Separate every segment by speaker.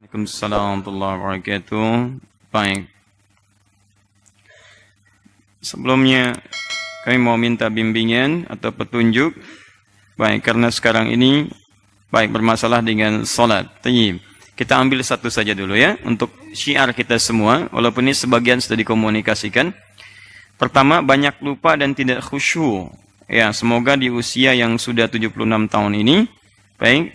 Speaker 1: Waalaikumsalam warahmatullahi wabarakatuh. Baik. Sebelumnya kami mau minta bimbingan atau petunjuk. Baik, karena sekarang ini bermasalah dengan salat. Tayyib. Kita ambil satu saja dulu ya untuk syiar kita semua, walaupun ini sebagian sudah dikomunikasikan. Pertama, banyak lupa dan tidak khusyuk. Ya, semoga di usia yang sudah 76 tahun ini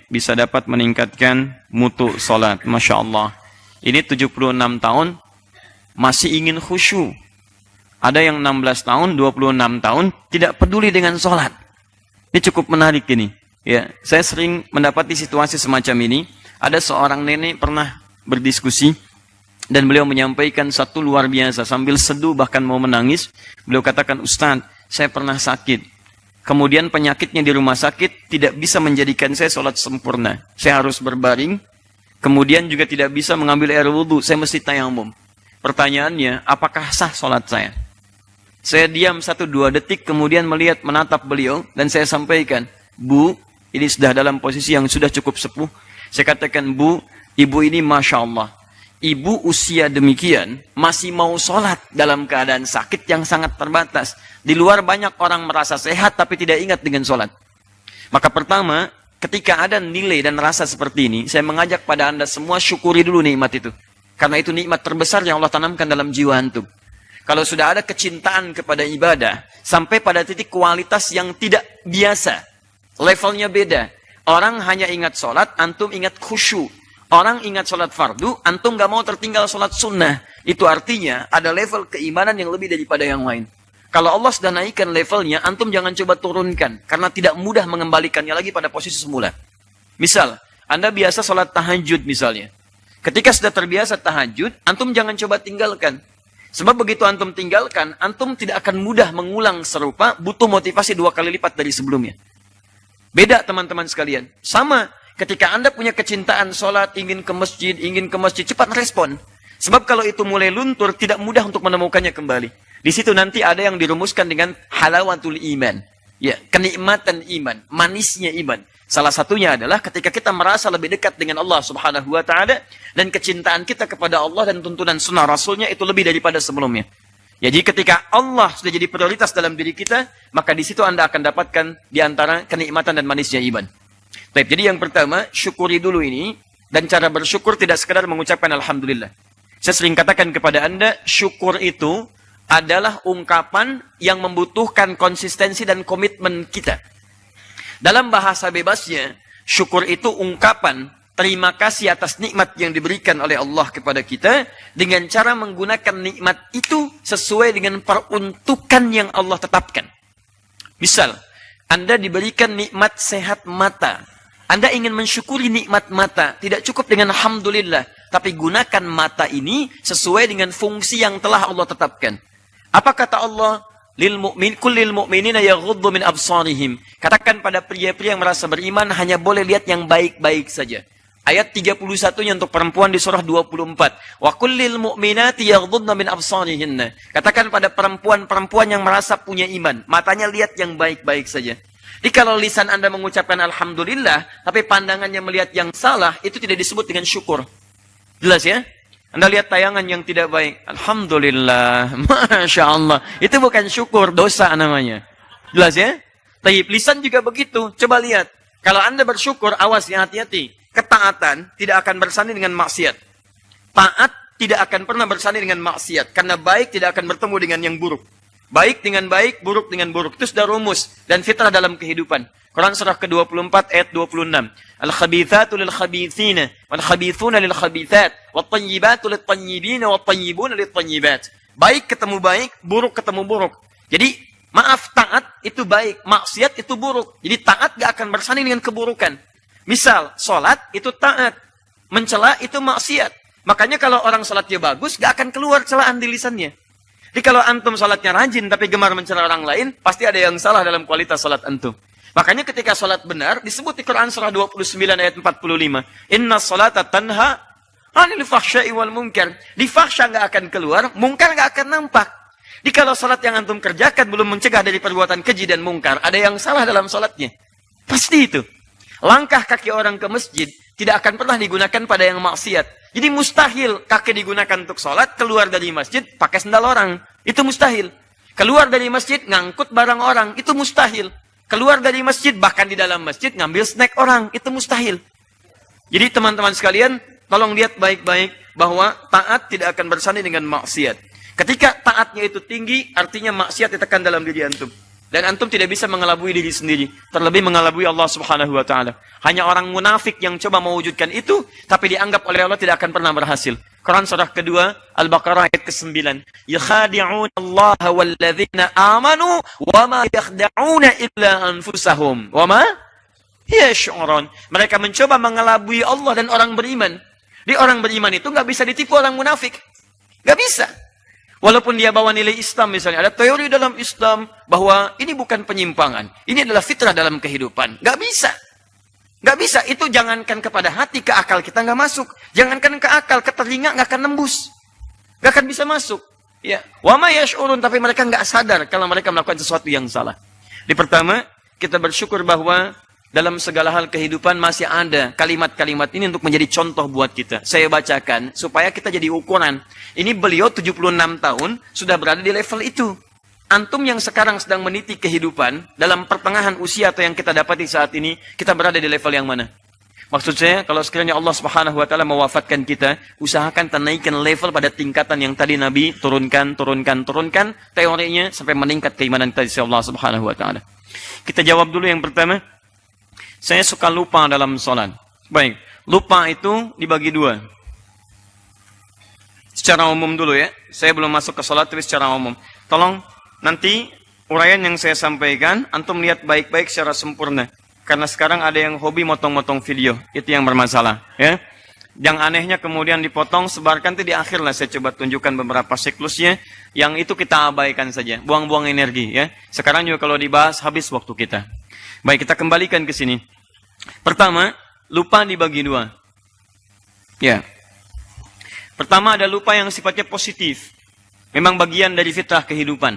Speaker 1: bisa dapat meningkatkan mutu salat. Masya Allah. Ini 76 tahun masih ingin khusyuk. Ada yang 16 tahun, 26 tahun tidak peduli dengan salat. Ini cukup menarik ini. Ya, saya sering mendapati situasi semacam ini. Ada seorang nenek pernah berdiskusi dan beliau menyampaikan satu luar biasa sambil seduh bahkan mau menangis. Beliau katakan, "Ustaz, saya pernah sakit. Kemudian penyakitnya di rumah sakit tidak bisa menjadikan saya sholat sempurna. Saya harus berbaring. Kemudian juga tidak bisa mengambil air wudhu. Saya mesti tayamum. Pertanyaannya, apakah sah sholat saya?" Saya diam 1-2 detik, kemudian menatap beliau, dan saya sampaikan, "Bu, ini sudah dalam posisi yang sudah cukup sepuh." Saya katakan, "Bu, ibu ini Masya Allah. Ibu usia demikian masih mau sholat dalam keadaan sakit yang sangat terbatas. Di luar banyak orang merasa sehat tapi tidak ingat dengan sholat." Maka pertama, ketika ada nilai dan rasa seperti ini, saya mengajak pada Anda semua syukuri dulu nikmat itu. Karena itu nikmat terbesar yang Allah tanamkan dalam jiwa antum. Kalau sudah ada kecintaan kepada ibadah, sampai pada titik kualitas yang tidak biasa, levelnya beda. Orang hanya ingat sholat, antum ingat khusyuk. Orang ingat sholat fardu, antum gak mau tertinggal sholat sunnah. Itu artinya ada level keimanan yang lebih daripada yang lain. Kalau Allah sudah naikkan levelnya, antum jangan coba turunkan. Karena tidak mudah mengembalikannya lagi pada posisi semula. Misal, Anda biasa sholat tahajud misalnya. Ketika sudah terbiasa tahajud, antum jangan coba tinggalkan. Sebab begitu antum tinggalkan, antum tidak akan mudah mengulang serupa, butuh motivasi 2 kali lipat dari sebelumnya. Beda teman-teman sekalian. Sama. Ketika Anda punya kecintaan sholat, ingin ke masjid, cepat respon. Sebab kalau itu mulai luntur, tidak mudah untuk menemukannya kembali. Di situ nanti ada yang dirumuskan dengan halawatul iman. Ya, kenikmatan iman, manisnya iman. Salah satunya adalah ketika kita merasa lebih dekat dengan Allah Subhanahu wa Ta'ala, dan kecintaan kita kepada Allah dan tuntunan sunnah Rasulnya itu lebih daripada sebelumnya. Jadi ketika Allah sudah jadi prioritas dalam diri kita, maka di situ Anda akan dapatkan di antara kenikmatan dan manisnya iman. Baik, jadi yang pertama, syukuri dulu ini, dan cara bersyukur tidak sekadar mengucapkan Alhamdulillah. Saya sering katakan kepada Anda, syukur itu adalah ungkapan yang membutuhkan konsistensi dan komitmen kita. Dalam bahasa bebasnya, syukur itu ungkapan terima kasih atas nikmat yang diberikan oleh Allah kepada kita, dengan cara menggunakan nikmat itu sesuai dengan peruntukan yang Allah tetapkan. Misal, Anda diberikan nikmat sehat mata. Anda ingin mensyukuri nikmat mata. Tidak cukup dengan Alhamdulillah. Tapi gunakan mata ini sesuai dengan fungsi yang telah Allah tetapkan. Apa kata Allah? Kullil mu'minina yaghuddu min absarihim. Katakan pada pria-pria yang merasa beriman, hanya boleh lihat yang baik-baik saja. Ayat 31-nya untuk perempuan di surah 24. Wa kullil mu'minati yaghuddna min absarihinna. Katakan pada perempuan-perempuan yang merasa punya iman, matanya lihat yang baik-baik saja. Jadi kalau lisan Anda mengucapkan Alhamdulillah, tapi pandangannya melihat yang salah, itu tidak disebut dengan syukur. Jelas ya? Anda lihat tayangan yang tidak baik, Alhamdulillah, Masya Allah. Itu bukan syukur, dosa namanya. Jelas ya? Tapi lisan juga begitu. Coba lihat. Kalau Anda bersyukur, awas ya, hati-hati. Ketaatan tidak akan bersanding dengan maksiat. Taat tidak akan pernah bersanding dengan maksiat. Karena baik tidak akan bertemu dengan yang buruk. Baik dengan baik, buruk dengan buruk. Itu sudah rumus dan fitrah dalam kehidupan. Quran surah ke-24 ayat 26. Al-khabithatu lil-khabithina, wal-khabithuna lil-khabithat, wat-tayyibatu lit-tayyibina, wat-tayyibuna lit-tayyibat. Baik ketemu baik, buruk ketemu buruk. Jadi, maaf, taat itu baik, maksiat itu buruk. Jadi taat gak akan bersanding dengan keburukan. Misal, sholat itu taat, mencela itu maksiat. Makanya kalau orang sholatnya bagus, gak akan keluar celaan di lisannya. Jadi kalau antum sholatnya rajin tapi gemar mencela orang lain, pasti ada yang salah dalam kualitas sholat antum. Makanya ketika sholat benar, disebut di Quran surah 29 ayat 45. Inna sholata tanha anil fahsya'i wal munkar. Di fahsya nggak akan keluar, mungkar nggak akan nampak. Jadi kalau sholat yang antum kerjakan belum mencegah dari perbuatan keji dan mungkar, ada yang salah dalam sholatnya. Pasti itu. Langkah kaki orang ke masjid
Speaker 2: tidak akan pernah digunakan pada yang maksiat. Jadi mustahil kaki digunakan untuk sholat, keluar dari masjid pakai sendal orang. Itu mustahil. Keluar dari masjid ngangkut barang orang. Itu mustahil. Keluar dari masjid, bahkan di dalam masjid ngambil snack orang. Itu mustahil. Jadi teman-teman sekalian, tolong lihat baik-baik bahwa taat tidak akan bersanding dengan maksiat. Ketika taatnya itu tinggi, artinya maksiat ditekan dalam diri antum. Dan antum tidak bisa mengelabui diri sendiri. Terlebih mengelabui Allah Subhanahu wa ta'ala. Hanya orang munafik yang coba mewujudkan itu, tapi dianggap oleh Allah tidak akan pernah berhasil. Quran surah kedua, Al-Baqarah ayat ke-9. Yakhadi'una Allah walladzina amanu, wa ma yakhda'una illa anfusahum. Wa ma yash'urun. Mereka mencoba mengelabui Allah dan orang beriman. Di orang beriman itu nggak bisa ditipu orang munafik. Nggak bisa. Walaupun dia bawa nilai Islam misalnya. Ada teori dalam Islam bahwa ini bukan penyimpangan. Ini adalah fitrah dalam kehidupan. Nggak bisa. Nggak bisa. Itu jangankan kepada hati, ke akal kita nggak masuk. Jangankan ke akal, ke telinga nggak akan nembus. Nggak akan bisa masuk. Ya. Wa ma yash'urun. Tapi mereka nggak sadar kalau mereka melakukan sesuatu yang salah. Di pertama, kita bersyukur bahwa dalam segala hal kehidupan masih ada kalimat-kalimat ini untuk menjadi contoh buat kita. Saya bacakan supaya kita jadi ukuran. Ini beliau 76 tahun sudah berada di level itu. Antum yang sekarang sedang meniti kehidupan dalam pertengahan usia atau yang kita dapati saat ini, kita berada di level yang mana? Maksud saya, kalau sekiranya Allah Subhanahu wa ta'ala mewafatkan kita, usahakan naikkan level pada tingkatan yang tadi Nabi turunkan teorinya sampai meningkat keimanan kita di Allah Subhanahu wa ta'ala. Kita jawab dulu yang pertama. Saya suka lupa dalam sholat. Baik, lupa itu dibagi dua. Secara umum dulu ya. Saya belum masuk ke sholat, tapi secara umum. Tolong nanti uraian yang saya sampaikan, antum lihat baik-baik secara sempurna. Karena sekarang ada yang hobi motong-motong video. Itu yang bermasalah. Ya. Yang anehnya kemudian dipotong, sebarkan itu di akhir lah. Saya coba tunjukkan beberapa siklusnya. Yang itu kita abaikan saja. Buang-buang energi. Ya. Sekarang juga kalau dibahas, habis waktu kita. Baik, kita kembalikan ke sini. Pertama, lupa dibagi dua. Ya. Pertama ada lupa yang sifatnya positif. Memang bagian dari fitrah kehidupan.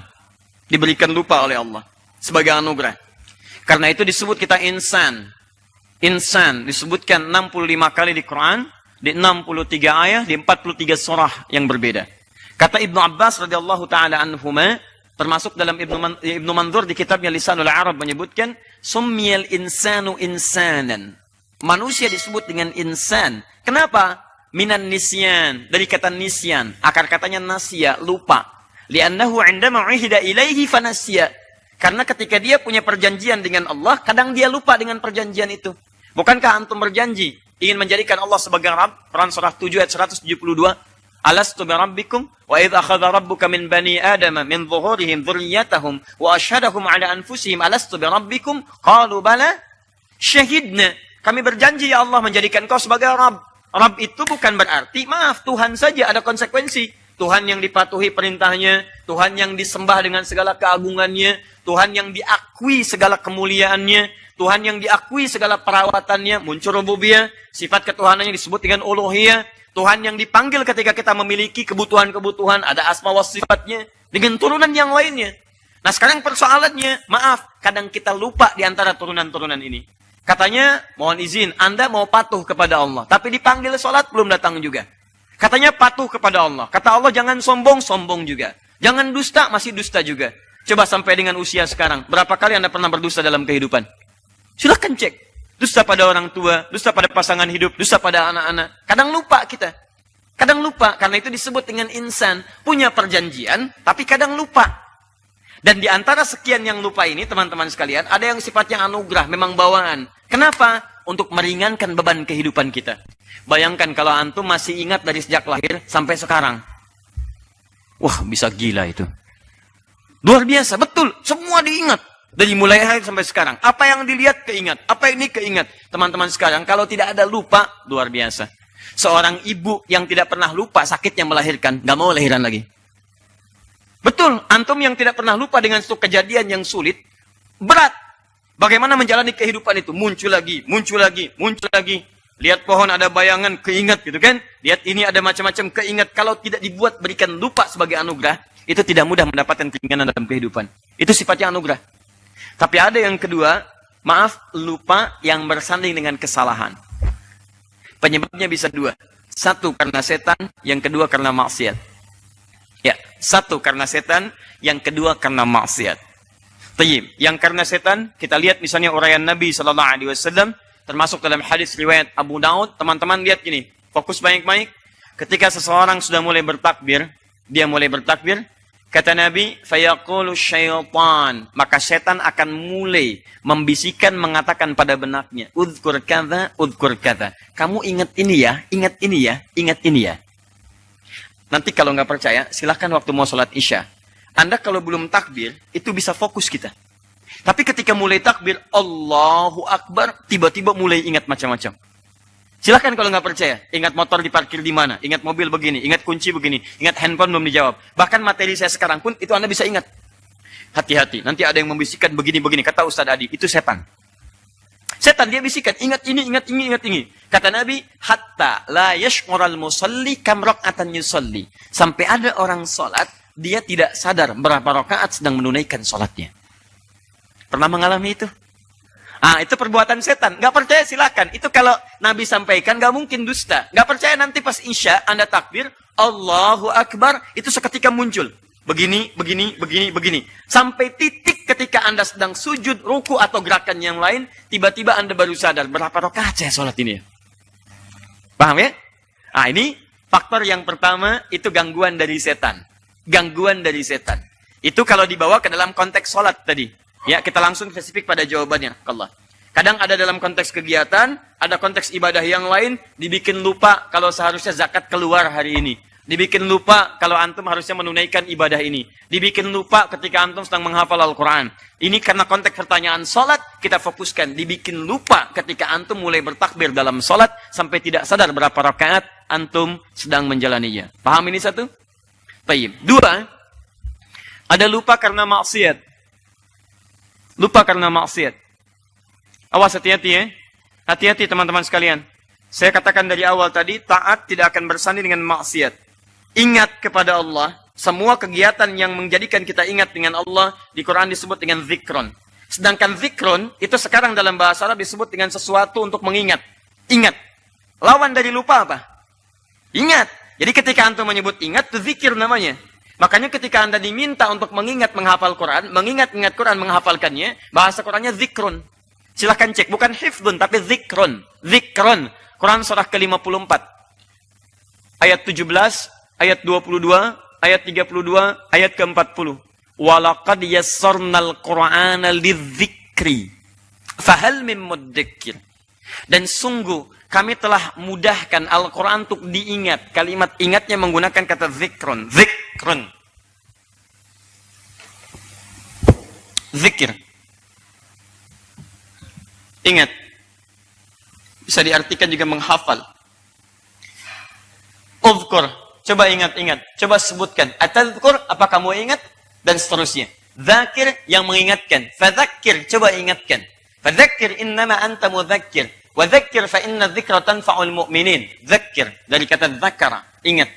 Speaker 2: Diberikan lupa oleh Allah sebagai anugerah. Karena itu disebut kita insan. Insan disebutkan 65 kali di Quran, di 63 ayat, di 43 surah yang berbeda. Kata Ibnu Abbas radhiyallahu taala anhuma, termasuk dalam Ibnu Mandzur di kitabnya Lisanul Arab menyebutkan summiyal insanu insanan. Manusia disebut dengan insan. Kenapa? Minan nisyan, dari kata nisyan. Akar katanya nasya, lupa. Li'annahu 'indama 'uhida ilaihi fanasya. Karena ketika dia punya perjanjian dengan Allah, kadang dia lupa dengan perjanjian itu. Bukankah antum berjanji ingin menjadikan Allah sebagai Rabb? Quran surah 7 ayat 172. Alastu birabbikum wa idh akhadha rabbuka min bani adama min dhuhurihim dhurriyyatahum wa ashhadahum ala anfusihim alastu birabbikum qalu bala syahidna. Kami berjanji ya Allah menjadikan kau sebagai Rabb. Rabb itu bukan berarti maaf Tuhan saja, ada konsekuensi. Tuhan yang dipatuhi perintahnya, Tuhan yang disembah dengan segala keagungannya, Tuhan yang diakui segala kemuliaannya, Tuhan yang diakui segala perawatannya, muncul rububiyah, sifat ketuhanannya disebut dengan uluhiyah. Tuhan yang dipanggil ketika kita memiliki kebutuhan-kebutuhan, ada asma wa sifatnya, dengan turunan yang lainnya. Nah sekarang persoalannya, maaf, kadang kita lupa di antara turunan-turunan ini. Katanya, mohon izin, Anda mau patuh kepada Allah, tapi dipanggil sholat belum datang juga. Katanya patuh kepada Allah. Kata Allah jangan sombong, sombong juga. Jangan dusta, masih dusta juga. Coba sampai dengan usia sekarang, berapa kali Anda pernah berdusta dalam kehidupan? Silahkan cek. Dusta pada orang tua, dusta pada pasangan hidup, dusta pada anak-anak. Kadang lupa kita. Kadang lupa, karena itu disebut dengan insan. Punya perjanjian, tapi kadang lupa. Dan di antara sekian yang lupa ini, teman-teman sekalian, ada yang sifatnya anugerah, memang bawaan. Kenapa? Untuk meringankan beban kehidupan kita. Bayangkan kalau antum masih ingat dari sejak lahir sampai sekarang. Wah, bisa gila itu. Luar biasa, betul. Semua diingat. Dari mulai hari sampai sekarang. Apa yang dilihat, keingat. Apa ini, keingat. Teman-teman sekarang, kalau tidak ada lupa, luar biasa. Seorang ibu yang tidak pernah lupa sakitnya melahirkan, nggak mau lahiran lagi. Betul, antum yang tidak pernah lupa dengan suatu kejadian yang sulit, berat. Bagaimana menjalani kehidupan itu? Muncul lagi, muncul lagi, muncul lagi. Lihat pohon ada bayangan, keingat gitu kan. Lihat ini ada macam-macam, keingat. Kalau tidak dibuat berikan lupa sebagai anugerah, itu tidak mudah mendapatkan keinginan dalam kehidupan. Itu sifatnya anugerah. Tapi ada yang kedua, maaf, lupa yang bersanding dengan kesalahan. Penyebabnya bisa dua. Satu karena setan, yang kedua karena maksiat. Ya, satu karena setan, yang kedua karena maksiat. Tayyib. Yang karena setan, kita lihat misalnya uraian Nabi SAW, termasuk dalam hadis riwayat Abu Daud. Teman-teman lihat gini, fokus baik-baik. Ketika seseorang sudah mulai bertakbir, dia mulai bertakbir, kata Nabi, fayaqulu syaitan, maka setan akan mulai membisikkan, mengatakan pada benaknya, udhkur kadza, udhkur kadza. Kamu ingat ini ya, ingat ini ya, ingat ini ya. Nanti kalau nggak percaya, silahkan waktu mau sholat isya. Anda kalau belum takbir, itu bisa fokus kita. Tapi ketika mulai takbir, Allahu Akbar, tiba-tiba mulai ingat macam-macam. Silahkan kalau nggak percaya, ingat motor diparkir di mana, ingat mobil begini, ingat kunci begini, ingat handphone belum dijawab. Bahkan materi saya sekarang pun, itu Anda bisa ingat. Hati-hati, nanti ada yang membisikkan begini-begini, kata Ustaz Adi, itu setan. Setan dia bisikan, ingat ini, ingat ini, ingat ini. Kata Nabi, hatta la yash'ural musalli kam raka'atan yusalli. Sampai ada orang sholat, dia tidak sadar berapa rakaat sedang menunaikan sholatnya. Pernah mengalami itu? Ah, itu perbuatan setan. Nggak percaya silakan. Itu kalau Nabi sampaikan, nggak mungkin dusta. Nggak percaya nanti pas isya, Anda takbir, Allahu Akbar, itu seketika muncul. Begini, begini, begini, begini. Sampai titik ketika Anda sedang sujud, ruku, atau gerakan yang lain, tiba-tiba Anda baru sadar, berapa rakaat saya sholat ini? Paham ya? Ah, ini faktor yang pertama, itu gangguan dari setan. Gangguan dari setan. Itu kalau dibawa ke dalam konteks sholat tadi. Ya, kita langsung spesifik pada jawabannya. Allah. Kadang ada dalam konteks kegiatan, ada konteks ibadah yang lain, dibikin lupa kalau seharusnya zakat keluar hari ini. Dibikin lupa kalau antum harusnya menunaikan ibadah ini. Dibikin lupa ketika antum sedang menghafal Al-Quran. Ini karena konteks pertanyaan sholat, kita fokuskan. Dibikin lupa ketika antum mulai bertakbir dalam sholat, sampai tidak sadar berapa rakaat antum sedang menjalaninya. Paham ini satu? Baik. Dua, ada lupa karena maksiat. Lupa karena maksiat. Awas, hati-hati ya. Hati-hati teman-teman sekalian. Saya katakan dari awal tadi, taat tidak akan bersanding dengan maksiat. Ingat kepada Allah. Semua kegiatan yang menjadikan kita ingat dengan Allah, di Quran disebut dengan zikron. Sedangkan zikron, itu sekarang dalam bahasa Arab disebut dengan sesuatu untuk mengingat. Ingat. Lawan dari lupa apa? Ingat. Jadi ketika antum menyebut ingat, itu zikir namanya. Makanya ketika Anda diminta untuk mengingat menghafal Quran, mengingat-ingat Quran menghafalkannya, bahasa Qurannya zikrun. Silahkan cek, bukan hifdun, tapi zikrun. Zikrun. Quran surah ke-54. Ayat 17, ayat 22, ayat 32, ayat ke-40. Walaqad yassarnal Qur'ana lidzikri. Fahal min muddakir. Dan sungguh, kami telah mudahkan Al-Quran untuk diingat. Kalimat ingatnya menggunakan kata zikrun. Zikrun. Zikir. Ingat. Bisa diartikan juga menghafal. Uzkur. Coba ingat-ingat. Coba sebutkan. Atadzkur, apa kamu ingat? Dan seterusnya. Zakir, yang mengingatkan. Fadzakir, coba ingatkan. Fadzakir innama anta mudzakir. Wa dzakir fa inna dzikra tanfa'ul mu'minin. Dzakir dari kata dzakara, ingat.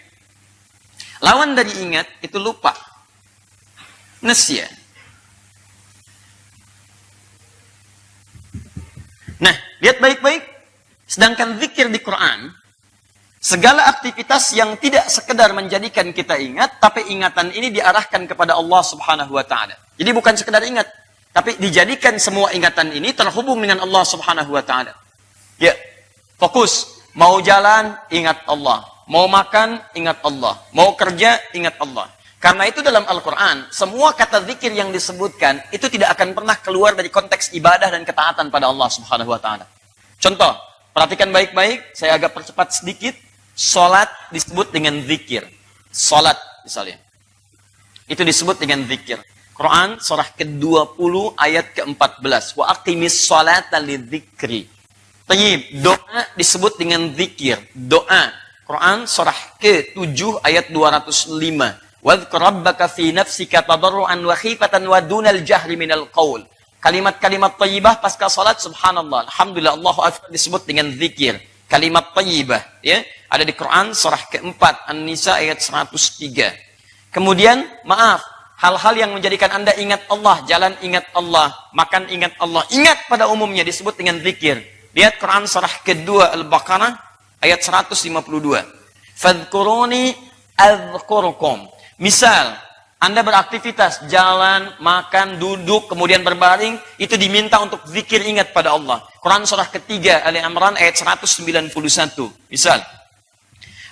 Speaker 2: Lawan dari ingat itu lupa. Nasya. Nah, lihat baik-baik. Sedangkan zikir di Quran, segala aktivitas yang tidak sekedar menjadikan kita ingat, tapi ingatan ini diarahkan kepada Allah Subhanahu wa taala. Jadi bukan sekedar ingat, tapi dijadikan semua ingatan ini terhubung dengan Allah Subhanahu wa taala. Ya, fokus. Mau jalan, ingat Allah. Mau makan, ingat Allah. Mau kerja, ingat Allah. Karena itu dalam Al-Quran, semua kata zikir yang disebutkan, itu tidak akan pernah keluar dari konteks ibadah dan ketaatan pada Allah Subhanahu wa ta'ala. Contoh, perhatikan baik-baik, saya agak percepat sedikit. Salat disebut dengan zikir. Salat, misalnya. Itu disebut dengan zikir. Quran, surah ke-20, ayat ke-14. Wa aqimis salata lidzikri. Tayyib, doa disebut dengan zikir. Doa. Quran surah ke-7 ayat 205. Wadhkur rabbaka fi nafsika tadarruan wa khifatan wa dunal jahri minal qaul. Kalimat-kalimat thayyibah pasca salat, subhanallah, alhamdulillah, Allahu akbar, disebut dengan zikir. Kalimat thayyibah, ya, ada di Quran surah ke-4 An-Nisa ayat 103. Kemudian, maaf, hal-hal yang menjadikan Anda ingat Allah, jalan ingat Allah, makan ingat Allah, ingat pada umumnya disebut dengan zikir. Lihat Quran surah kedua Al-Baqarah Ayat 152. Fadhkuruni adzkurukum. Misal, Anda beraktivitas, jalan, makan, duduk, kemudian berbaring, itu diminta untuk zikir ingat pada Allah. Quran surah ketiga, Ali Imran ayat 191. Misal,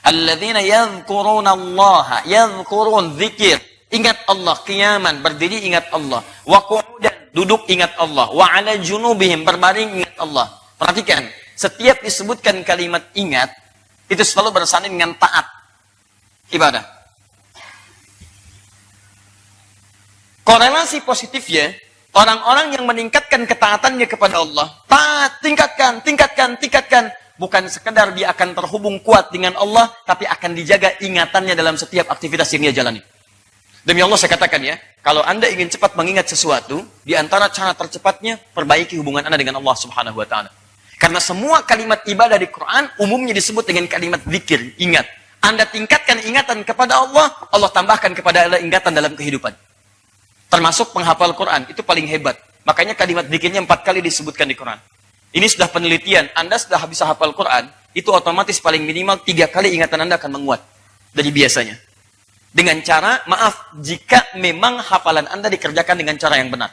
Speaker 2: alladzina yadhkuruna Allah, yadhkurun zikir, ingat Allah, qiyaman, berdiri ingat Allah, wa qu'udan, duduk ingat Allah, wa ala junubihim, berbaring ingat Allah. Perhatikan, setiap disebutkan kalimat ingat, itu selalu bersanding dengan taat, ibadah. Korelasi positifnya, orang-orang yang meningkatkan ketaatannya kepada Allah, taat, tingkatkan. Bukan sekedar dia akan terhubung kuat dengan Allah, tapi akan dijaga ingatannya dalam setiap aktivitas yang dia jalani. Demi Allah saya katakan ya, kalau Anda ingin cepat mengingat sesuatu, di antara cara tercepatnya, perbaiki hubungan Anda dengan Allah Subhanahu wa Ta'ala. Karena semua kalimat ibadah di Quran umumnya disebut dengan kalimat zikir, ingat. Anda tingkatkan ingatan kepada Allah, Allah tambahkan kepada Anda ingatan dalam kehidupan. Termasuk penghafal Quran, itu paling hebat. Makanya kalimat zikirnya 4 kali disebutkan di Quran. Ini sudah penelitian, Anda sudah bisa hafal Quran, itu otomatis paling minimal 3 kali ingatan Anda akan menguat dari biasanya. Dengan cara, maaf, jika memang hafalan Anda dikerjakan dengan cara yang benar.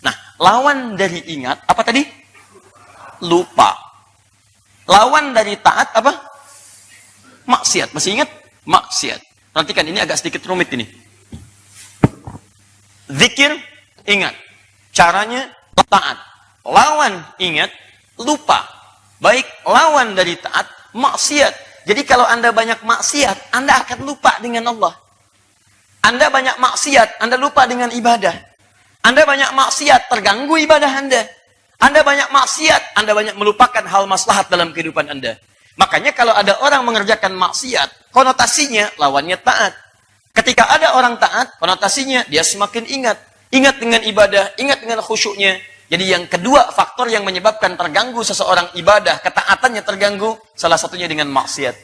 Speaker 2: Nah, lawan dari ingat, apa tadi? Lupa. Lawan dari taat, apa? Maksiat. Masih ingat? Maksiat. Perhatikan, ini agak sedikit rumit ini. Zikir, ingat. Caranya, taat. Lawan, ingat, lupa. Baik, lawan dari taat, maksiat. Jadi kalau Anda banyak maksiat, Anda akan lupa dengan Allah. Anda banyak maksiat, Anda lupa dengan ibadah. Anda banyak maksiat, terganggu ibadah Anda. Anda banyak maksiat, Anda banyak melupakan hal maslahat dalam kehidupan Anda. Makanya kalau ada orang mengerjakan maksiat, konotasinya lawannya taat. Ketika ada orang taat, konotasinya dia semakin ingat. Ingat dengan ibadah, ingat dengan khusyuknya. Jadi yang kedua faktor yang menyebabkan terganggu seseorang ibadah, ketaatannya terganggu, salah satunya dengan maksiat.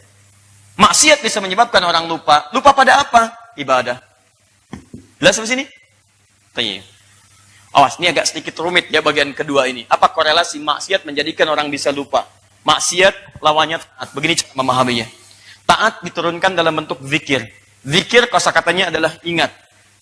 Speaker 2: Maksiat bisa menyebabkan orang lupa. Lupa pada apa? Ibadah. Jelas sampai sini? Tanya. Awas, ini agak sedikit rumit ya bagian kedua ini. Apa korelasi maksiat menjadikan orang bisa lupa? Maksiat lawannya taat. Begini cara memahaminya. Taat diturunkan dalam bentuk zikir. Zikir kosakatanya adalah ingat.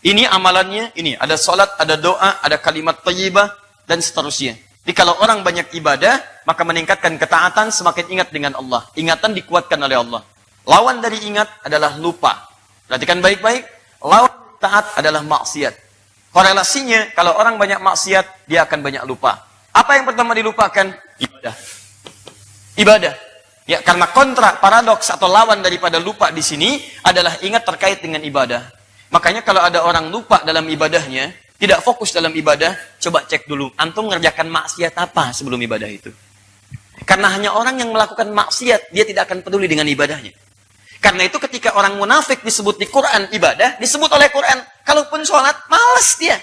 Speaker 2: Ini amalannya, ini ada salat, ada doa, ada kalimat thayyibah dan seterusnya. Jadi kalau orang banyak ibadah, maka meningkatkan ketaatan, semakin ingat dengan Allah. Ingatan dikuatkan oleh Allah. Lawan dari ingat adalah lupa. Perhatikan baik-baik. Lawan taat adalah maksiat. Korelasinya, kalau orang banyak maksiat, dia akan banyak lupa. Apa yang pertama dilupakan? Ibadah. Ibadah. Ya, karena kontra, paradoks atau lawan daripada lupa di sini adalah ingat terkait dengan ibadah. Makanya kalau ada orang lupa dalam ibadahnya, tidak fokus dalam ibadah, coba cek dulu. Antum mengerjakan maksiat apa sebelum ibadah itu? Karena hanya orang yang melakukan maksiat, dia tidak akan peduli dengan ibadahnya. Karena itu ketika orang munafik disebut di Quran ibadah, disebut oleh Quran, kalaupun sholat, malas dia.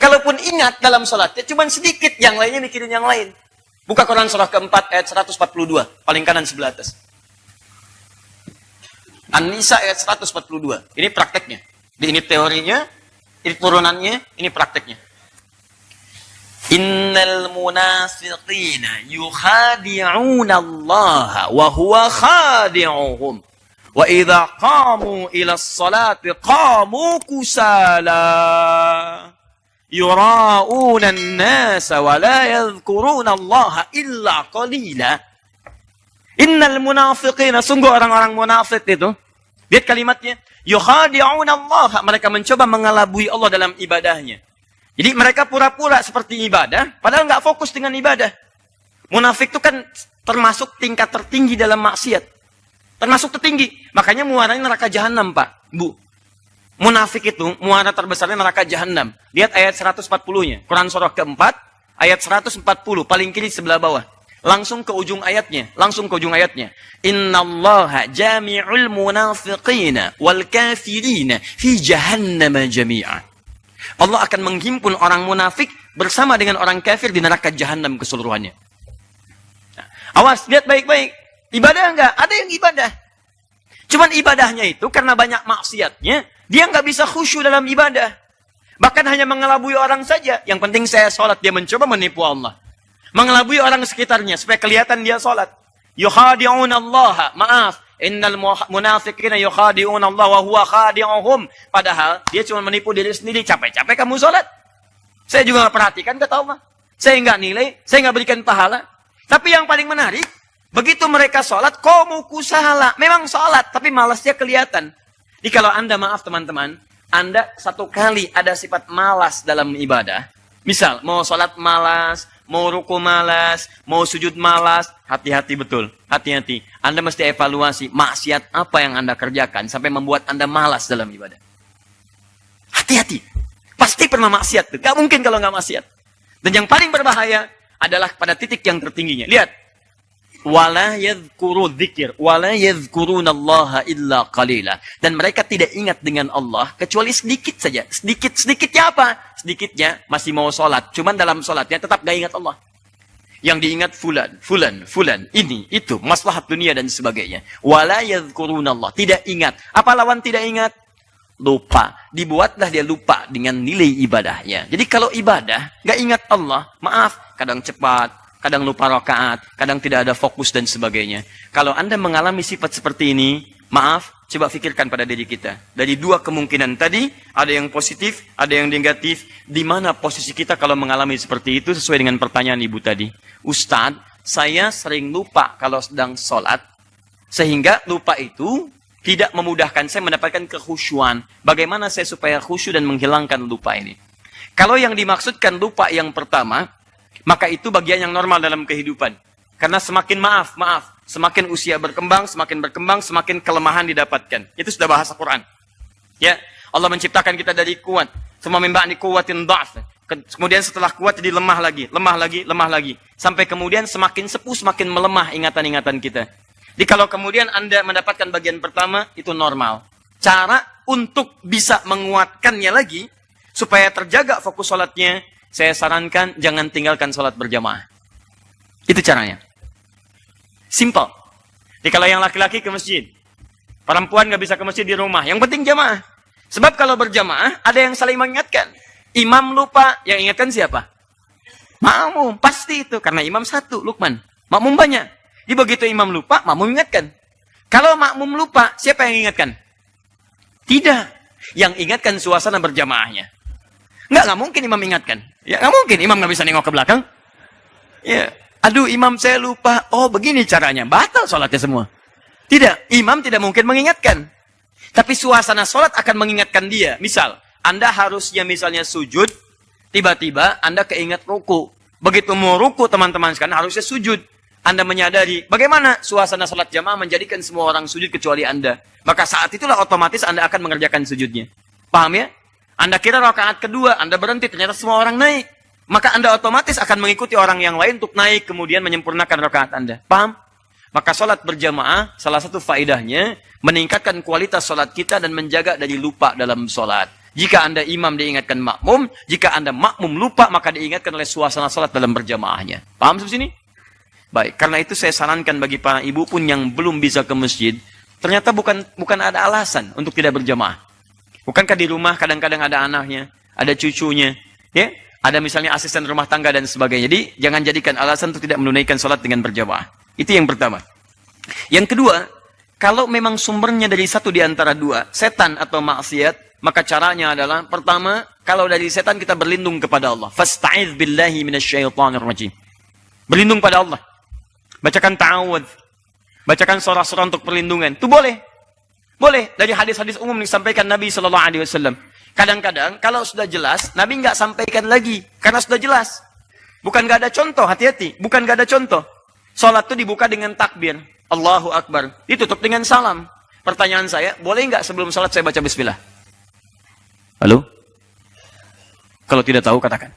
Speaker 2: Kalaupun ingat dalam sholatnya, cuma sedikit, yang lainnya mikirin yang lain. Buka Quran surah keempat ayat 142, paling kanan sebelah atas. An-Nisa ayat 142. Ini prakteknya. Ini teorinya, ini turunannya, ini prakteknya. Innal munafiqina yukhadi'una Allah wa huwa khadi'uhum. Wa idza qamu ila as-salati qamu kusala. Yura'una an-nasa wa la yadhkuruna Allah illa qalila. Innal munafiqina, sungguh orang-orang munafik itu. Lihat kalimatnya. Yukhadi'una Allah, mereka mencoba mengelabui Allah dalam ibadahnya. Jadi mereka pura-pura seperti ibadah, padahal nggak fokus dengan ibadah. Munafik itu kan termasuk tingkat tertinggi dalam maksiat. Termasuk tertinggi. Makanya muaranya neraka jahanam, Pak, Bu. Munafik itu, muara terbesarnya neraka jahanam. Lihat ayat 140-nya. Quran surah keempat, ayat 140, paling kiri sebelah bawah. Langsung ke ujung ayatnya. Innallaha jami'ul munafiqina wal kafirina fi jahannama jami'a. Allah akan menghimpun orang munafik bersama dengan orang kafir di neraka jahanam keseluruhannya. Nah, awas, lihat baik-baik. Ibadah enggak? Ada yang ibadah. Cuman ibadahnya itu karena banyak maksiatnya, dia nggak bisa khusyuk dalam ibadah. Bahkan hanya mengelabui orang saja. Yang penting saya sholat. Dia mencoba menipu Allah. Mengelabui orang sekitarnya supaya kelihatan dia sholat. Yukhadi'una Allah. Maaf. Innal munafiqina yukhadi'una Allah wa huwa khadi'uhum. Padahal dia cuma menipu diri sendiri. Capek-capek kamu sholat. Saya juga nggak perhatikan, kata Allah. Saya nggak nilai, saya nggak berikan pahala. Tapi yang paling menarik, begitu mereka sholat, qamu kusala. Memang sholat, tapi malasnya kelihatan. Jadi kalau Anda, maaf teman-teman, Anda satu kali ada sifat malas dalam ibadah. Misal, mau sholat malas, mau ruku malas, mau sujud malas, hati-hati betul, hati-hati. Anda mesti evaluasi maksiat apa yang Anda kerjakan sampai membuat Anda malas dalam ibadah. Hati-hati. Pasti pernah maksiat tuh. Gak mungkin kalau gak maksiat. Dan yang paling berbahaya adalah pada titik yang tertingginya. Lihat. Wala yadhkuru dzikir. Wala yadhkurunallaha illa qalila. Dan mereka tidak ingat dengan Allah kecuali sedikit saja. Sedikitnya apa? Sedikitnya masih mau sholat. Cuman dalam sholatnya tetap gak ingat Allah. Yang diingat fulan. Ini, itu. Maslahat dunia dan sebagainya. Wala yadhkurunallah. Tidak ingat. Apa lawan tidak ingat? Lupa. Dibuatlah dia lupa dengan nilai ibadahnya. Jadi kalau ibadah, gak ingat Allah, maaf, kadang cepat, kadang lupa rakaat, kadang tidak ada fokus dan sebagainya. Kalau Anda mengalami sifat seperti ini, maaf, coba pikirkan pada diri kita. Dari dua kemungkinan tadi, ada yang positif, ada yang negatif. Di mana posisi kita kalau mengalami seperti itu sesuai dengan pertanyaan Ibu tadi? Ustadz, saya sering lupa kalau sedang sholat, sehingga lupa itu tidak memudahkan saya mendapatkan kekhusyuan. Bagaimana saya supaya khusyuk dan menghilangkan lupa ini? Kalau yang dimaksudkan lupa yang pertama, maka itu bagian yang normal dalam kehidupan. Karena semakin semakin usia berkembang, semakin kelemahan didapatkan. Itu sudah bahasa Quran. Ya, Allah menciptakan kita dari kuat. Semua mimba'ni kuwatin dha'f. Kemudian setelah kuat jadi lemah lagi. Sampai kemudian semakin sepuh, semakin melemah ingatan-ingatan kita. Jadi kalau kemudian Anda mendapatkan bagian pertama, itu normal. Cara untuk bisa menguatkannya lagi, supaya terjaga fokus sholatnya, saya sarankan jangan tinggalkan sholat berjamaah. Itu caranya. Simple. Jadi kalau yang laki-laki ke masjid, perempuan nggak bisa ke masjid di rumah, yang penting jamaah. Sebab kalau berjamaah, ada yang saling mengingatkan. Imam lupa, yang ingatkan siapa? Makmum, pasti itu. Karena imam satu, Lukman. Makmum banyak. Jadi begitu imam lupa, makmum ingatkan. Kalau makmum lupa, siapa yang ingatkan? Tidak. Yang ingatkan suasana berjamaahnya. Nggak mungkin imam ingatkan. Ya, nggak mungkin. Imam nggak bisa nengok ke belakang. Ya, aduh imam saya lupa. Oh, begini caranya. Batal sholatnya semua. Tidak. Imam tidak mungkin mengingatkan. Tapi suasana sholat akan mengingatkan dia. Misal, Anda harusnya misalnya sujud, tiba-tiba Anda keingat ruku. Begitu mau ruku, teman-teman sekarang harusnya sujud. Anda menyadari bagaimana suasana salat jamaah menjadikan semua orang sujud kecuali Anda. Maka saat itulah otomatis Anda akan mengerjakan sujudnya. Paham ya? Anda kira rakaat kedua, Anda berhenti, ternyata semua orang naik. Maka Anda otomatis akan mengikuti orang yang lain untuk naik, kemudian menyempurnakan rakaat Anda. Paham? Maka salat berjamaah, salah satu faedahnya, meningkatkan kualitas salat kita dan menjaga dari lupa dalam salat. Jika Anda imam diingatkan makmum, jika Anda makmum lupa, maka diingatkan oleh suasana salat dalam berjamaahnya. Paham sampai sini? Baik, karena itu saya sarankan bagi para ibu pun yang belum bisa ke masjid, ternyata bukan ada alasan untuk tidak berjamaah. Bukankah di rumah kadang-kadang ada anaknya, ada cucunya, ya, ada misalnya asisten rumah tangga dan sebagainya. Jadi jangan jadikan alasan untuk tidak menunaikan sholat dengan berjamaah. Itu yang pertama. Yang kedua, kalau memang sumbernya dari satu di antara dua, setan atau maksiat, maka caranya adalah pertama, kalau dari setan kita berlindung kepada Allah. Fasta'iz billahi minasyaitonir rajim. Berlindung pada Allah. Bacakan ta'awudz. Bacakan surah-surah untuk perlindungan. Itu boleh. Boleh. Dari hadis-hadis umum disampaikan Nabi SAW. Kadang-kadang kalau sudah jelas, Nabi nggak sampaikan lagi. Karena sudah jelas. Bukan nggak ada contoh, hati-hati. Bukan nggak ada contoh. Salat itu dibuka dengan takbir. Allahu Akbar. Ditutup dengan salam. Pertanyaan saya, boleh nggak sebelum salat saya baca bismillah? Halo? Kalau tidak tahu, katakan.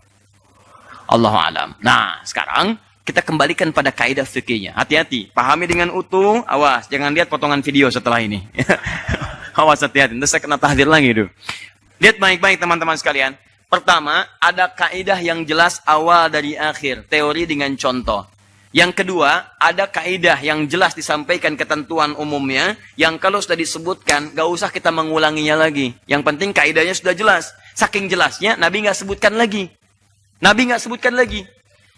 Speaker 2: Allahu a'lam. Nah, sekarang kita kembalikan pada kaidah fikihnya. Hati-hati, pahami dengan utuh. Awas, jangan lihat potongan video setelah ini. Awas, hati-hati. Nanti saya kena tahdir lagi itu. Lihat baik-baik teman-teman sekalian. Pertama, ada kaidah yang jelas awal dari akhir. Teori dengan contoh. Yang kedua, ada kaidah yang jelas disampaikan ketentuan umumnya. Yang kalau sudah disebutkan, gak usah kita mengulanginya lagi. Yang penting kaidahnya sudah jelas. Saking jelasnya, Nabi nggak sebutkan lagi. Nabi nggak sebutkan lagi.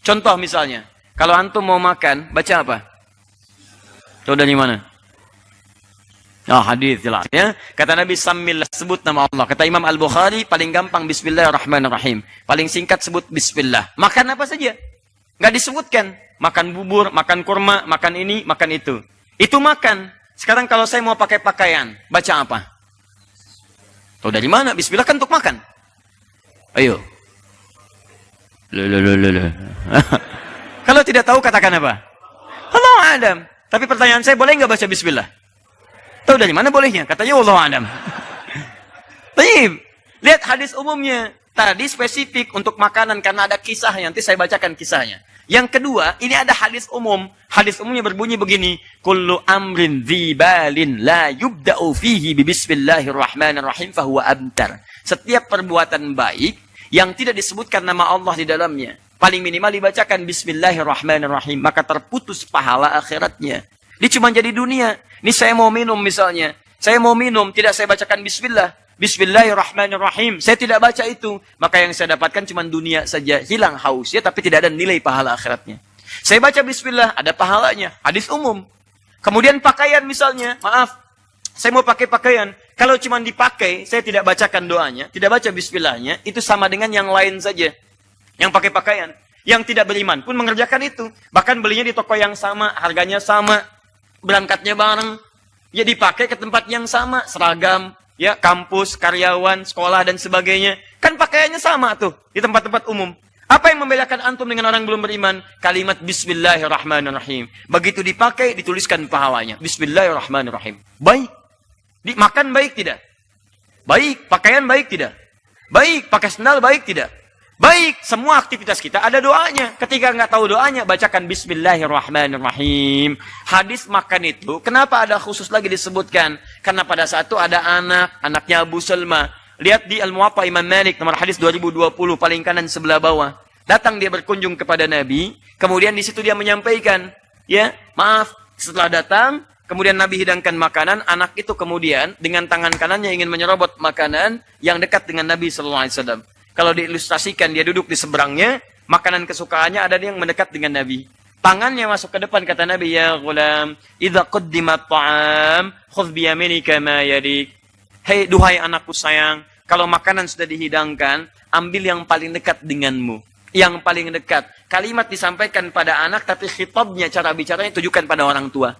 Speaker 2: Contoh misalnya. Kalau antum mau makan, baca apa?
Speaker 1: Tahu dari mana? Oh, hadis jelas ya. Kata Nabi, samillah, sebut nama Allah. Kata Imam Al-Bukhari, paling gampang bismillahirrahmanirrahim. Paling singkat sebut bismillah. Makan apa saja? Nggak disebutkan. Makan bubur, makan kurma, makan ini, makan itu. Itu makan. Sekarang kalau saya mau pakai pakaian, baca apa? Tahu dari mana? Bismillah kan untuk makan. Ayo. Loh. Kalau tidak tahu katakan apa? Allah Adam. Tapi pertanyaan saya, boleh nggak baca bismillah? Tahu dari mana bolehnya? Katanya Allah Adam. Baik. Lihat hadis umumnya. Tadi spesifik untuk makanan karena ada kisahnya. Nanti saya bacakan kisahnya. Yang kedua, ini ada hadis umum. Hadis umumnya berbunyi begini. Kullu amrin dzibalin la yubda'u fihi bismillahirrahmanirrahim fahuwa abtar. Setiap perbuatan baik yang tidak disebutkan nama Allah di dalamnya, paling minimal dibacakan bismillahirrahmanirrahim, maka terputus pahala akhiratnya. Ini cuma jadi dunia. Ini saya mau minum misalnya. Saya mau minum, tidak saya bacakan bismillah. Bismillahirrahmanirrahim. Saya tidak baca itu. Maka yang saya dapatkan cuma dunia saja. Hilang hausnya, tapi tidak ada nilai pahala akhiratnya. Saya baca bismillah, ada pahalanya. Hadis umum. Kemudian pakaian misalnya. Maaf, saya mau pakai pakaian. Kalau cuma dipakai, saya tidak bacakan doanya, tidak baca bismillahnya, itu sama dengan yang lain saja. Yang pakai pakaian. Yang tidak beriman pun mengerjakan itu. Bahkan belinya di toko yang sama, harganya sama, berangkatnya bareng. Ya dipakai ke tempat yang sama, seragam, ya kampus, karyawan, sekolah, dan sebagainya. Kan pakaiannya sama tuh, di tempat-tempat umum. Apa yang membedakan antum dengan orang belum beriman? Kalimat bismillahirrahmanirrahim. Begitu dipakai, dituliskan pahalanya. Bismillahirrahmanirrahim. Baik. Makan baik tidak? Baik. Pakaian baik tidak? Baik. Pakai sendal baik tidak? Baik. Semua aktivitas kita ada doanya. Ketika nggak tahu doanya, bacakan bismillahirrahmanirrahim. Hadis makan itu, kenapa ada khusus lagi disebutkan? Karena pada saat itu ada anaknya Abu Salma. Lihat di Al-Muwatta Imam Malik, nomor hadis 2020, paling kanan sebelah bawah. Datang dia berkunjung kepada Nabi, kemudian di situ dia menyampaikan, ya, maaf, setelah datang, kemudian Nabi hidangkan makanan, anak itu kemudian dengan tangan kanannya ingin menyerobot makanan yang dekat dengan Nabi SAW. Kalau diilustrasikan, dia duduk di seberangnya, makanan kesukaannya ada yang mendekat dengan Nabi. Tangannya masuk ke depan, kata Nabi, ya ghulam, idza quddimat ta'am, khudh biyaminika ma yadik. Hei, duhai anakku sayang, kalau makanan sudah dihidangkan, ambil yang paling dekat denganmu. Yang paling dekat. Kalimat disampaikan pada anak, tapi khitabnya, cara bicaranya tujukan pada orang tua.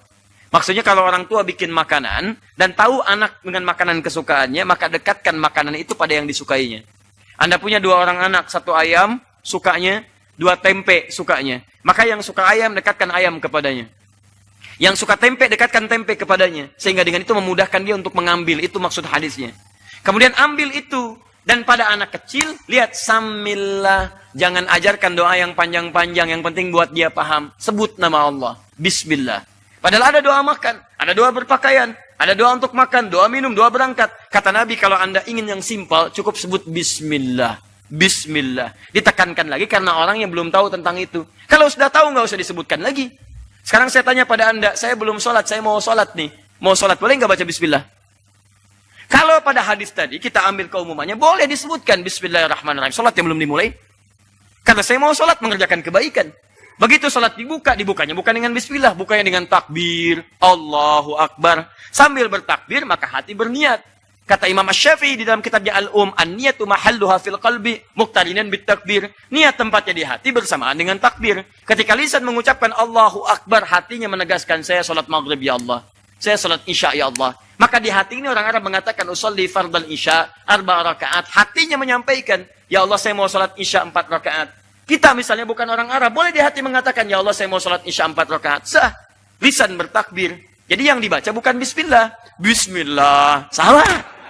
Speaker 1: Maksudnya kalau orang tua bikin makanan, dan tahu anak dengan makanan kesukaannya, maka dekatkan makanan itu pada yang disukainya. Anda punya 2 orang anak, 1 ayam sukanya, 2 tempe sukanya. Maka yang suka ayam, dekatkan ayam kepadanya. Yang suka tempe, dekatkan tempe kepadanya. Sehingga dengan itu memudahkan dia untuk mengambil. Itu maksud hadisnya. Kemudian ambil itu. Dan pada anak kecil, lihat, samillah. Jangan ajarkan doa yang panjang-panjang. Yang penting buat dia paham. Sebut nama Allah. Bismillah. Padahal ada doa makan. Ada doa berpakaian. Ada doa untuk makan. Doa minum. Doa berangkat. Kata Nabi, kalau Anda ingin yang simpel, cukup sebut Bismillah. Bismillah. Ditekankan lagi karena orang yang belum tahu tentang itu. Kalau sudah tahu, nggak usah disebutkan lagi. Sekarang saya tanya pada Anda, saya belum sholat, saya mau sholat nih. Mau sholat, boleh nggak baca bismillah? Kalau pada hadis tadi, kita ambil keumumannya, boleh disebutkan bismillahirrahmanirrahim. Sholat yang belum dimulai. Karena saya mau sholat, mengerjakan kebaikan. Begitu sholat dibuka, dibukanya bukan dengan bismillah, bukanya dengan takbir. Allahu Akbar. Sambil bertakbir, maka hati berniat. Kata Imam Asy-Syafi'i di dalam kitabnya Al-Um, an-niyatu mahalluha fil qalbi muqtarinan bit takbir. Niat tempatnya di hati bersamaan dengan takbir. Ketika lisan mengucapkan Allahu Akbar, hatinya menegaskan saya salat maghrib ya Allah. Saya salat isya ya Allah. Maka di hati ini orang Arab mengatakan usolli fardal isya 4 rakaat. Hatinya menyampaikan, ya Allah saya mau salat isya 4 rakaat. Kita misalnya bukan orang Arab, boleh di hati mengatakan, ya Allah saya mau salat isya 4 rakaat. Sah. Lisan bertakbir. Jadi yang dibaca bukan bismillah. Bismillah. Salah.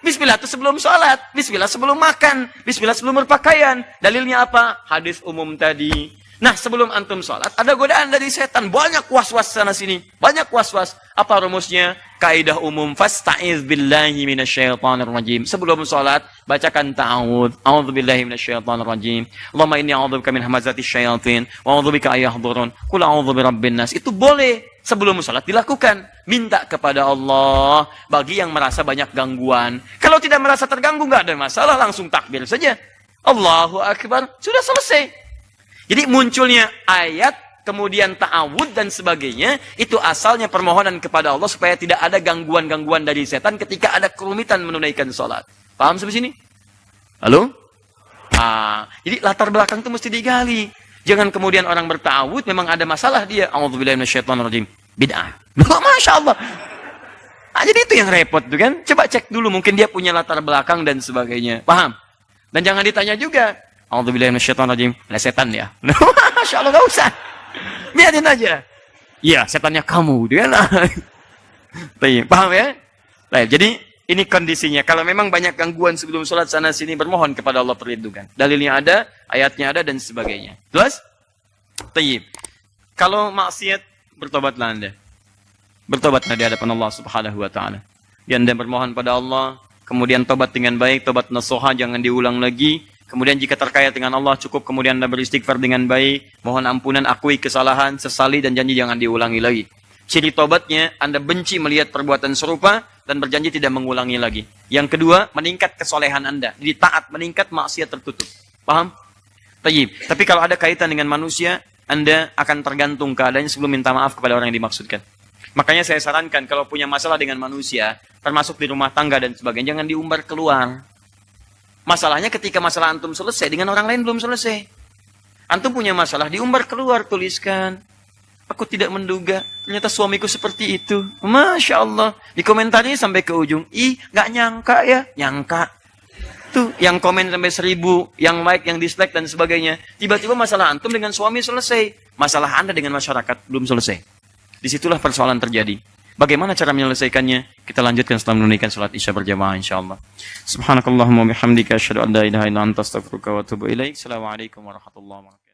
Speaker 1: Bismillah itu sebelum sholat. Bismillah sebelum makan. Bismillah sebelum berpakaian. Dalilnya apa? Hadis umum tadi. Nah, sebelum antum sholat, ada godaan dari setan. Banyak was-was sana sini. Banyak was-was. Apa rumusnya? Kaidah umum. Fasta'iz billahi minasyaitanir rajim. Sebelum sholat, bacakan ta'awudz. A'udzu billahi minasyaitanir rajim. Allahumma inni a'udzubika min hamazatis syayatin. Wa a'udzubika ayyahdurun. Qul a'udzu birabbin nas. Itu boleh. Sebelum sholat dilakukan. Minta kepada Allah. Bagi yang merasa banyak gangguan. Kalau tidak merasa terganggu, nggak ada masalah. Langsung takbir saja. Allahu Akbar. Sudah selesai. Jadi munculnya ayat
Speaker 2: kemudian ta'awud dan sebagainya, itu asalnya permohonan kepada Allah supaya tidak ada gangguan-gangguan dari setan ketika ada kerumitan menunaikan sholat. Paham sampai sini? Halo? Jadi latar belakang itu mesti digali. Jangan kemudian orang berta'awud memang ada masalah dia. A'udzubillahi minasyaitonirrajim. Bid'ah. Masya Allah. Jadi itu yang repot tuh kan. Coba cek dulu, mungkin dia punya latar belakang dan sebagainya. Paham? Dan jangan ditanya juga. A'udzubillahi minasyaitonirrajim. Ada setan ya? Masya Allah, gak usah. Biarin aja. Iya, setannya kamu. Dia kan? Paham ya? Baik, jadi ini kondisinya. Kalau memang banyak gangguan sebelum sholat sana sini, bermohon kepada Allah perlindungan. Dalilnya ada, ayatnya ada, dan sebagainya. Jelas? Tayyib. Kalau maksiat, bertobatlah Anda. Bertobatlah di hadapan Allah Subhanahu wa taala. Anda bermohon pada Allah, kemudian tobat dengan baik, tobat nasuha, jangan diulang lagi. Kemudian jika terkait dengan Allah, cukup kemudian Anda beristighfar dengan baik, mohon ampunan, akui kesalahan, sesali, dan janji jangan diulangi lagi. Ciri tobatnya, Anda benci melihat perbuatan serupa dan berjanji tidak mengulangi lagi. Yang kedua, meningkat kesolehan Anda. Jadi taat meningkat, maksiat tertutup. Paham? Tayyib. Tapi kalau ada kaitan dengan manusia, Anda akan tergantung keadaannya sebelum minta maaf kepada orang yang dimaksudkan. Makanya saya sarankan kalau punya masalah dengan manusia, termasuk di rumah tangga dan sebagainya, jangan diumbar keluar. Masalahnya ketika masalah antum selesai, dengan orang lain belum selesai. Antum punya masalah, diumbar keluar, tuliskan. Aku tidak menduga, ternyata suamiku seperti itu. Masya Allah. Di komentarnya sampai ke ujung. Ih, gak nyangka ya. Nyangka. Tuh, yang komen sampai 1000, yang like, yang dislike, dan sebagainya. Tiba-tiba masalah antum dengan suami selesai. Masalah Anda dengan masyarakat belum selesai. Disitulah persoalan terjadi. Bagaimana cara menyelesaikannya? Kita lanjutkan setelah menunaikan salat Isya berjamaah insyaallah. Subhanakallahumma bihamdika asyhadu an la ilaha illa anta astaghfiruka wa atubu ilaik. Assalamualaikum warahmatullahi wabarakatuh.